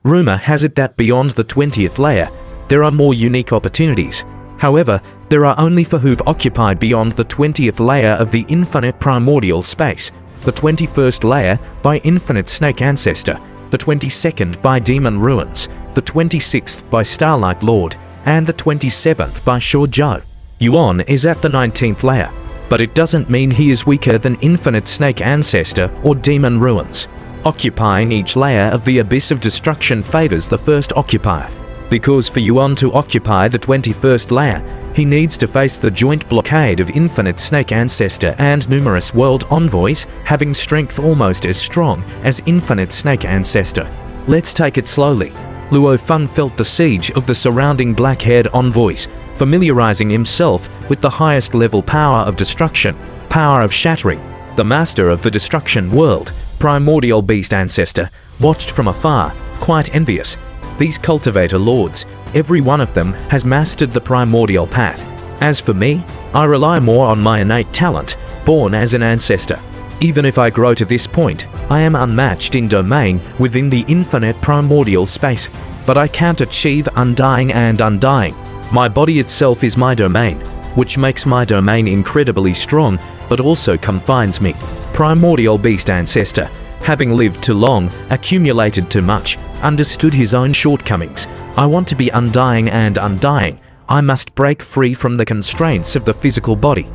Rumor has it that beyond the 20th layer, there are more unique opportunities. However, there are only for who've occupied beyond the 20th layer of the infinite primordial space, the 21st layer by Infinite Snake Ancestor, the 22nd by Demon Ruins, the 26th by Starlight Lord, and the 27th by Sure Joe. Yuan is at the 19th layer, but it doesn't mean he is weaker than Infinite Snake Ancestor or Demon Ruins. Occupying each layer of the Abyss of Destruction favors the first occupier, because for Yuan to occupy the 21st layer, he needs to face the joint blockade of Infinite Snake Ancestor and numerous world envoys having strength almost as strong as Infinite Snake Ancestor. Let's take it slowly. Luo Feng felt the siege of the surrounding black-haired envoys, familiarizing himself with the highest level power of destruction, power of shattering. The master of the destruction world, Primordial Beast Ancestor, watched from afar, quite envious. These cultivator lords, every one of them has mastered the primordial path. As for me, I rely more on my innate talent, born as an ancestor. Even if I grow to this point, I am unmatched in domain within the infinite primordial space, but I can't achieve undying and undying. My body itself is my domain, which makes my domain incredibly strong, but also confines me. Primordial Beast Ancestor, having lived too long, accumulated too much, understood his own shortcomings. I want to be undying and undying. I must break free from the constraints of the physical body.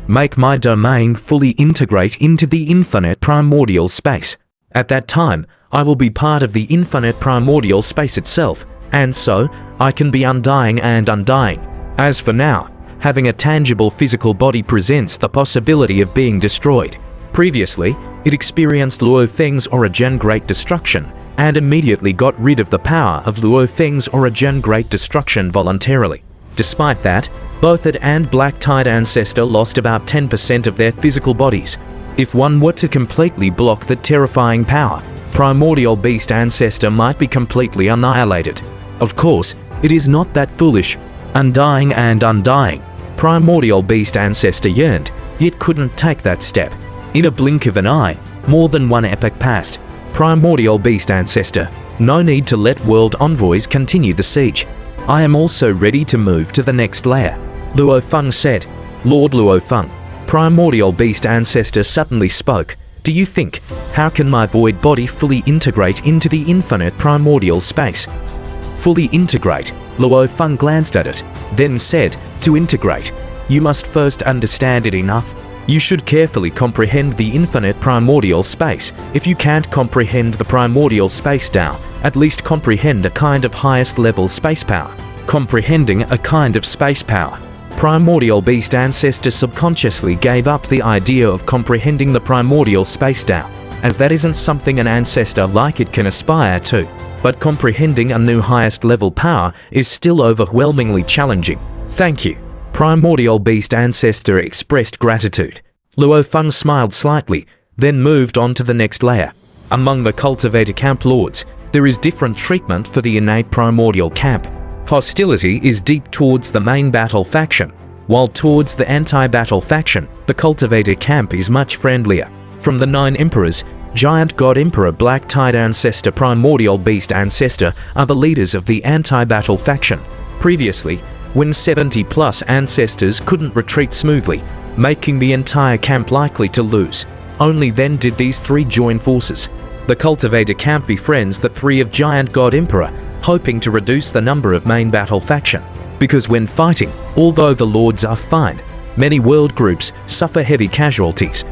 Make my domain fully integrate into the infinite primordial space. At that time, I will be part of the infinite primordial space itself, and so I can be undying and undying. As for now, having a tangible physical body presents the possibility of being destroyed. Previously, it experienced Luo Feng's Origin Great Destruction, and immediately got rid of the power of Luo Feng's Origin Great Destruction voluntarily. Despite that, both it and Black Tide Ancestor lost about 10% of their physical bodies. If one were to completely block the terrifying power, Primordial Beast Ancestor might be completely annihilated. Of course, it is not that foolish. Undying and undying. Primordial Beast Ancestor yearned, yet couldn't take that step. In a blink of an eye, more than one epoch passed. Primordial Beast Ancestor, no need to let world envoys continue the siege. I am also ready to move to the next layer, Luo Feng said. Lord Luo Feng, Primordial Beast Ancestor suddenly spoke. Do you think, how can my void body fully integrate into the infinite primordial space? Fully integrate? Luo Feng glanced at it, then said, to integrate, you must first understand it enough. You should carefully comprehend the infinite primordial space. If you can't comprehend the primordial space now, at least comprehend a kind of highest level space power. Comprehending a kind of space power. Primordial Beast Ancestor subconsciously gave up the idea of comprehending the primordial space Tao, as that isn't something an ancestor like it can aspire to. But comprehending a new highest level power is still overwhelmingly challenging. Thank you. Primordial Beast Ancestor expressed gratitude. Luo Feng smiled slightly, then moved on to the next layer. Among the cultivator camp lords, there is different treatment for the innate primordial camp. Hostility is deep towards the main battle faction, while towards the anti-battle faction, the cultivator camp is much friendlier. From the 9 emperors, Giant God Emperor Black Tide Ancestor Primordial Beast Ancestor are the leaders of the anti-battle faction. Previously, when 70+ ancestors couldn't retreat smoothly, making the entire camp likely to lose. Only then did these 3 join forces. The cultivator camp befriends the 3 of Giant God Emperor, hoping to reduce the number of main battle faction. Because when fighting, although the lords are fine, many world groups suffer heavy casualties.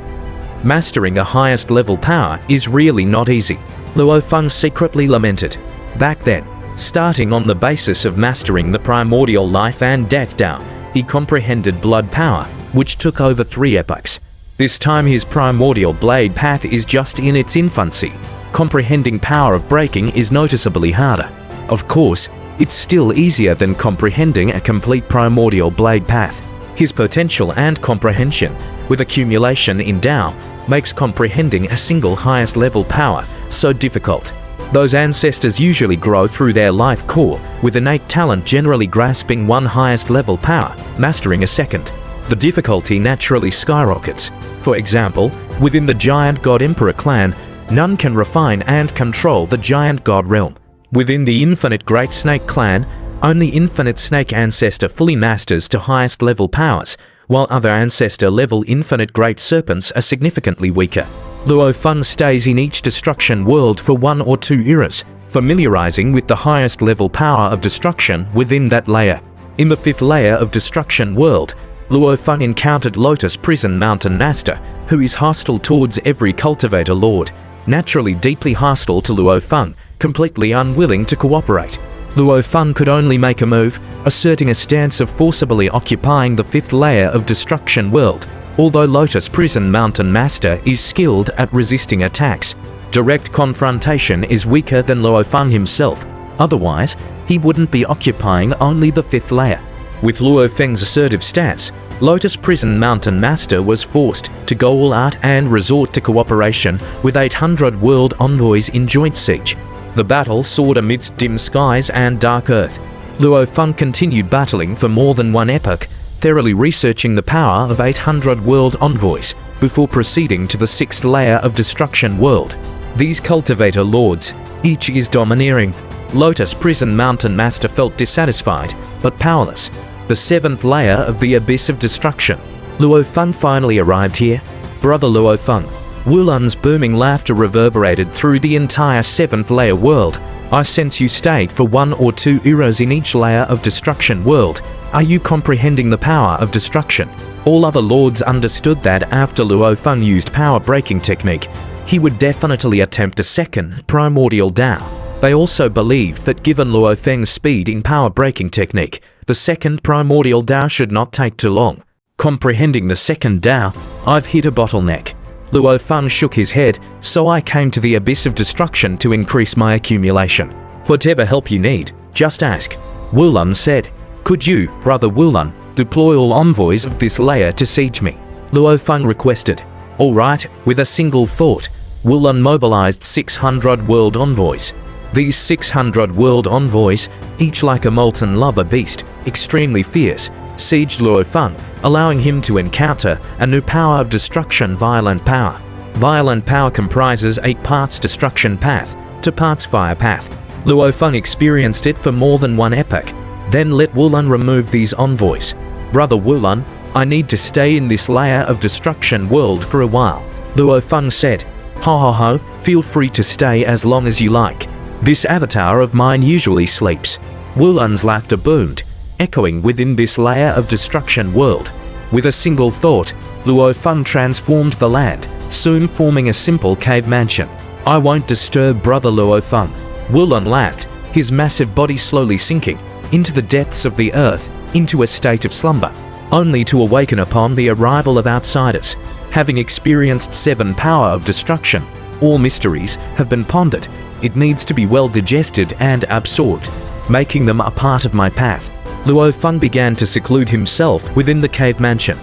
Mastering a highest level power is really not easy, Luo Feng secretly lamented. Back then, starting on the basis of mastering the primordial life and death Tao, he comprehended blood power, which took over 3 epochs. This time his primordial blade path is just in its infancy. Comprehending power of breaking is noticeably harder. Of course, it's still easier than comprehending a complete primordial blade path. His potential and comprehension, with accumulation in Tao, makes comprehending a single highest level power so difficult. Those ancestors usually grow through their life core, with innate talent generally grasping one highest level power, mastering a second. The difficulty naturally skyrockets. For example, within the Giant God Emperor clan, none can refine and control the Giant God realm. Within the Infinite Great Snake clan, only Infinite Snake Ancestor fully masters to highest level powers, while other Ancestor level Infinite Great Serpents are significantly weaker. Luo Feng stays in each destruction world for 1 or 2 eras, familiarizing with the highest level power of destruction within that layer. In the 5th layer of Destruction World, Luo Feng encountered Lotus Prison Mountain Master, who is hostile towards every Cultivator Lord, naturally deeply hostile to Luo Feng, completely unwilling to cooperate. Luo Feng could only make a move, asserting a stance of forcibly occupying the 5th layer of Destruction World, although Lotus Prison Mountain Master is skilled at resisting attacks. Direct confrontation is weaker than Luo Feng himself, otherwise he wouldn't be occupying only the 5th layer. With Luo Feng's assertive stance, Lotus Prison Mountain Master was forced to go all out and resort to cooperation with 800 world envoys in joint siege. The battle soared amidst dim skies and dark earth. Luo Feng continued battling for more than 1 epoch, thoroughly researching the power of 800 world envoys, before proceeding to the 6th layer of Destruction World. These Cultivator Lords, each is domineering. Lotus Prison Mountain Master felt dissatisfied, but powerless. The 7th layer of the Abyss of Destruction. Luo Feng finally arrived here. Brother Luo Feng. Wulan's booming laughter reverberated through the entire 7th layer world. I sense you stayed for 1 or 2 eras in each layer of Destruction World. Are you comprehending the power of destruction? All other lords understood that after Luo Feng used power breaking technique, he would definitely attempt a second primordial Dao. They also believed that given Luo Feng's speed in power breaking technique, the second primordial Dao should not take too long. Comprehending the second Dao, I've hit a bottleneck. Luo Feng shook his head, so I came to the Abyss of Destruction to increase my accumulation. Whatever help you need, just ask. Wulan said. Could you, Brother Wulan, deploy all envoys of this layer to siege me? Luo Feng requested. Alright, with a single thought, Wulan mobilized 600 world envoys. These 600 world envoys, each like a molten lava beast, extremely fierce, sieged Luo Feng, allowing him to encounter a new power of destruction, Violent Power. Violent Power comprises 8 parts Destruction Path, 2 parts Fire Path. Luo Feng experienced it for more than 1 epoch. Then let Wulan remove these envoys. Brother Wulan, I need to stay in this layer of Destruction World for a while. Luo Feng said. Ho ho ho, feel free to stay as long as you like. This avatar of mine usually sleeps. Wulan's laughter boomed, echoing within this layer of Destruction World. With a single thought, Luo Feng transformed the land, soon forming a simple cave mansion. I won't disturb Brother Luo Feng. Wulan laughed, his massive body slowly sinking into the depths of the earth, into a state of slumber, only to awaken upon the arrival of outsiders. Having experienced 7 power of destruction, all mysteries have been pondered. It needs to be well digested and absorbed, making them a part of my path. Luo Feng began to seclude himself within the cave mansion,